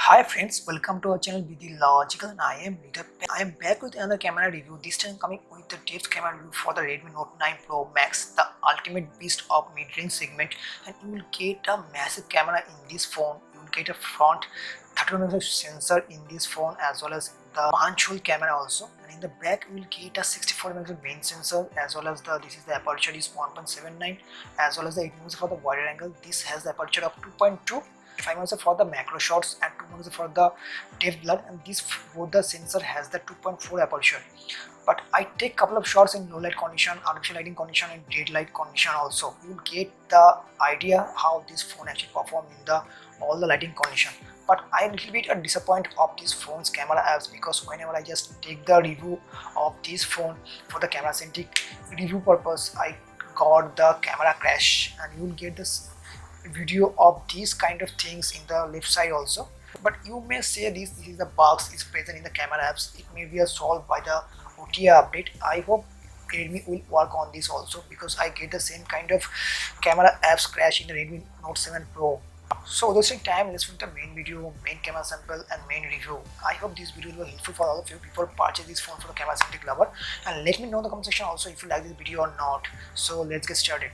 Hi friends, welcome to our channel Be The Logical and I am Rita. I am back with another camera review, this time coming with the depth camera review for the Redmi Note 9 Pro Max, the ultimate beast of mid-range segment, and you will get a massive camera in this phone. You will get a front 30 megapixel sensor in this phone as well as the punch hole camera also, and in the back you will get a 64 megapixel main sensor as well as this is the aperture is 1.79 as well as the 8 megapixel for the wider angle. This has the aperture of 2.2, 5 megapixel for the macro shots and 2 megapixel for the depth blur, and this both the sensor has the 2.4 aperture. But I take couple of shots in low light condition, artificial lighting condition and daylight condition also. You will get the idea how this phone actually perform in the all the lighting condition. But I am a little bit disappointed of this phone's camera apps, because whenever I just take the review of this phone for the camera centric review purpose, I got the camera crash, and you will get this video of these kind of things in the left side also. But you may say this is the bugs is present in the camera apps, it may be solved by the OTA update. I hope Redmi will work on this also, because I get the same kind of camera apps crash in the Redmi Note 7 Pro. So wasting time, let's move to the main video, main camera sample and main review. I hope this video will be helpful for all of you people purchase this phone for the camera centric lover, and let me know in the comment section also if you like this video or not. So let's get started.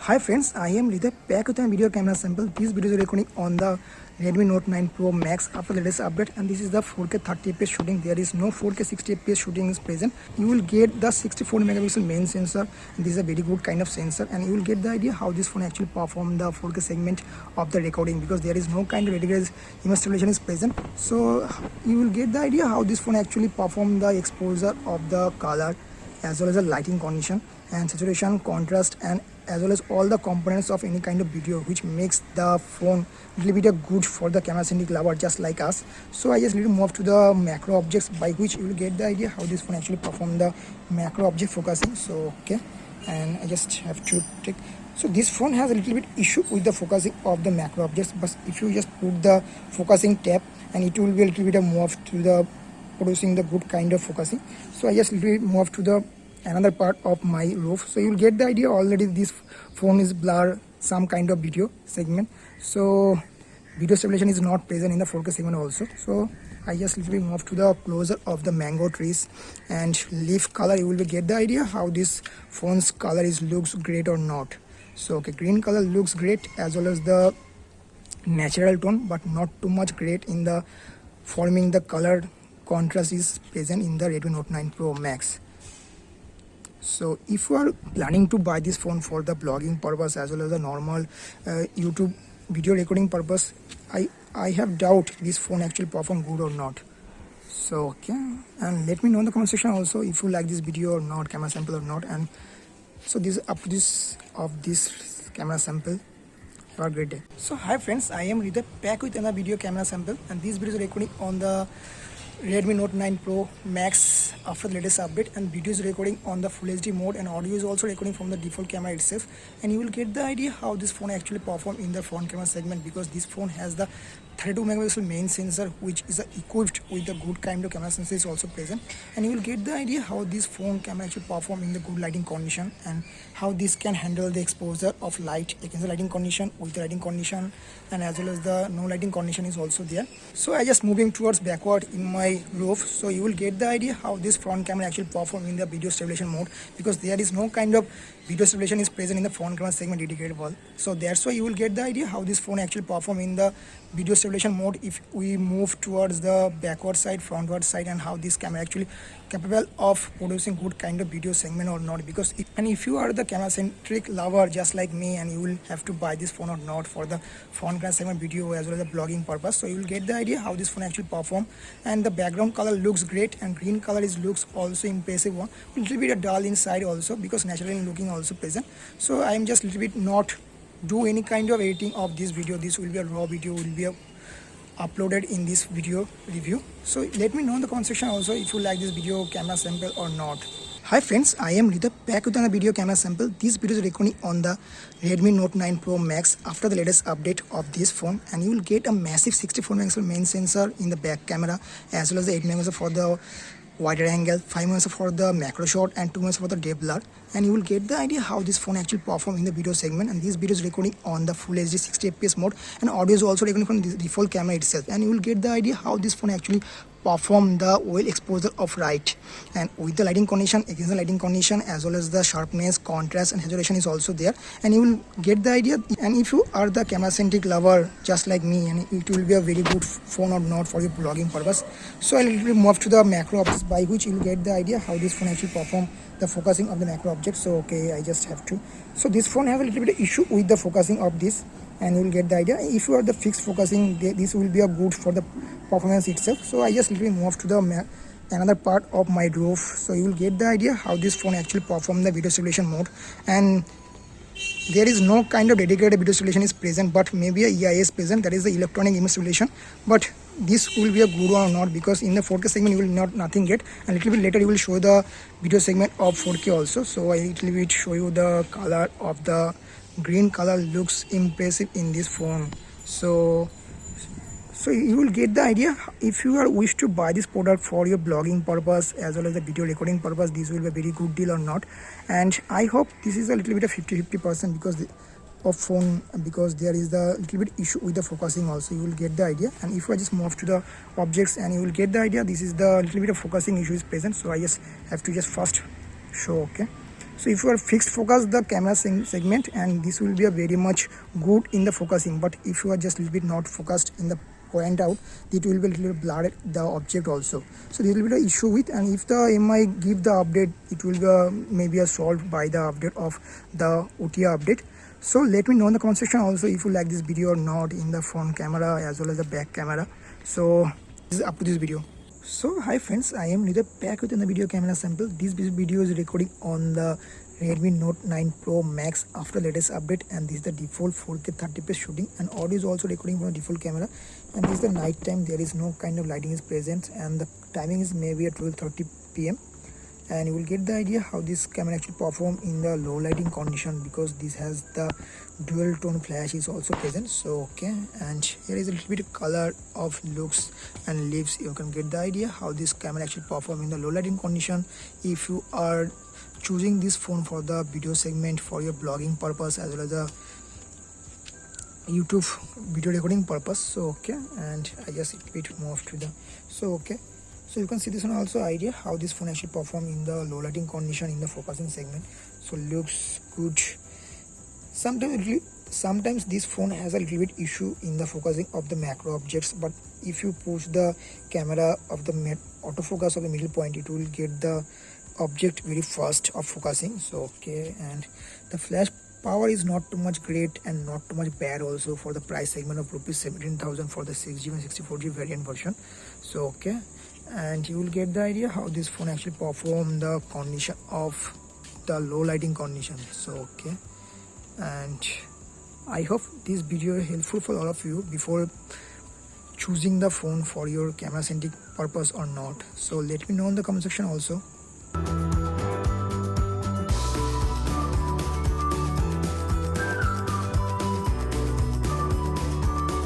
Hi friends, I am Lidep back with a video camera sample. This video is recording on the Redmi Note 9 Pro Max after the latest update, and this is the 4K 30fps shooting. There is no 4K 60fps shooting is present. You will get the 64 megapixel main sensor, and this is a very good kind of sensor, and you will get the idea how this phone actually perform the 4K segment of the recording, because there is no kind of dedicated image stabilization is present. So you will get the idea how this phone actually perform the exposure of the color as well as the lighting condition and saturation, contrast, and as well as all the components of any kind of video, which makes the phone little bit good for the camera centric lover just like us. So I just need to move to the macro objects, by which you will get the idea how this phone actually perform the macro object focusing. So okay, and I just have to take. So this phone has a little bit issue with the focusing of the macro objects, but if you just put the focusing tab, and it will be a little bit move to the producing the good kind of focusing. So I just little bit move to the another part of my roof, so you will get the idea already this phone is blur some kind of video segment, so video stabilization is not present in the 4K segment also. So I just little bit move to the closer of the mango trees and leaf color. You will be get the idea how this phone's color is looks great or not. So okay, green color looks great as well as the natural tone, but not too much great in the forming the color contrast is present in the Redmi Note 9 Pro Max. So if you are planning to buy this phone for the blogging purpose as well as the normal YouTube video recording purpose, I have doubt this phone actually perform good or not. So okay, and let me know in the comment section also if you like this video or not, camera sample or not. And so this is up to this of this camera sample. Have a great day. So hi friends, I am Ridha back with another video camera sample, and this video is recording on the Redmi Note 9 Pro Max after the latest update, and video is recording on the Full HD mode, and audio is also recording from the default camera itself. And you will get the idea how this phone actually perform in the front camera segment, because this phone has the 32 megapixel main sensor, which is equipped with the good kind of camera sensor is also present. And you will get the idea how this phone can actually perform in the good lighting condition, and how this can handle the exposure of light against the lighting condition, with the lighting condition, and as well as the no lighting condition is also there. So I just moving towards backward in my roof, so you will get the idea how this front camera actually perform in the video stabilization mode, because there is no kind of video stabilization is present in the front camera segment dedicated wall. So that's why you will get the idea how this phone actually perform in the video stabilization mode if we move towards the backward side, frontward side, and how this camera actually capable of producing good kind of video segment or not. Because if you are the camera centric lover just like me, and you will have to buy this phone or not for the front camera segment video as well as the blogging purpose, so you will get the idea how this phone actually perform. And the background color looks great, and green color is looks also impressive one, a little bit dull inside also, because naturally looking also present. So I am just little bit not do any kind of editing of this video. This will be a raw video, will be uploaded in this video review. So let me know in the comment section also if you like this video camera sample or not. Hi friends, I am Ridha back with another video camera sample. This video is recording on the Redmi Note 9 Pro Max after the latest update of this phone, and you will get a massive 64 megapixel main sensor in the back camera, as well as the 8 megapixel for the wider angle, 5 megapixel for the macro shot, and 2 megapixel for the depth blur. And you will get the idea how this phone actually perform in the video segment. And this video is recording on the Full HD 60fps mode, and audio is also recording from the default camera itself. And you will get the idea how this phone actually perform the well exposure of light, and with the lighting condition, against the lighting condition, as well as the sharpness, contrast, and saturation is also there. And you will get the idea. And if you are the camera centric lover just like me, and it will be a very good phone or not for your blogging purpose. So I will move to the macro objects, by which you will get the idea how this phone actually perform the focusing of the macro object. So okay, I just have to. So this phone have a little bit of issue with the focusing of this, and you will get the idea. If you are the fixed focusing, this will be a good for the performance itself. So I just little bit move to the another part of my roof, so you will get the idea how this phone actually perform the video stabilization mode. And there is no kind of dedicated video stabilization is present, but maybe a EIS present, that is the electronic image stabilization. But this will be a good one or not, because in the 4K segment you will not nothing get, and a little bit later you will show the video segment of 4K also. So I little bit show you the color of the green color looks impressive in this phone. So you will get the idea if you are wish to buy this product for your blogging purpose as well as the video recording purpose, this will be a very good deal or not. And I hope this is a little bit of 50-50% because of phone, because there is the little bit issue with the focusing also. You will get the idea. And if I just move to the objects, and you will get the idea, this is the little bit of focusing issue is present. So I just have to just first show. Okay, So if you are fixed focus the camera segment, and this will be a very much good in the focusing, but if you are just a little bit not focused in the point out, it will be a little blurred the object also. So this will be the issue with, and if the MI give the update, it will be maybe a solved by the update of the OTA update. So let me know in the comment section also if you like this video or not, in the front camera as well as the back camera. So this is up to this video. So hi friends, I am Nidha back with another video camera sample. This video is recording on the Redmi Note 9 Pro Max after latest update, and this is the default 4K 30p shooting, and audio is also recording from the default camera. And this is the night time, there is no kind of lighting is present, and the timing is maybe at 12:30 p.m. and you will get the idea how this camera actually perform in the low lighting condition, because this has the dual tone flash is also present. So okay, and here is a little bit of color of looks and leaves. You can get the idea how this camera actually perform in the low lighting condition. If you are choosing this phone for the video segment for your blogging purpose as well as the YouTube video recording purpose, so okay, and I just a bit move to the, so okay, so you can see this one also idea how this phone actually perform in the low lighting condition in the focusing segment. So looks good. Sometimes this phone has a little bit issue in the focusing of the macro objects, but if you push the camera of the autofocus of the middle point, it will get the object very fast of focusing. So okay, and the flash power is not too much great and not too much bad also for the price segment of rupees 17,000 for the 6GB and 64GB variant version. So okay, and you will get the idea how this phone actually perform the condition of the low lighting condition. So okay, and I hope this video is helpful for all of you before choosing the phone for your camera centric purpose or not. So let me know in the comment section also.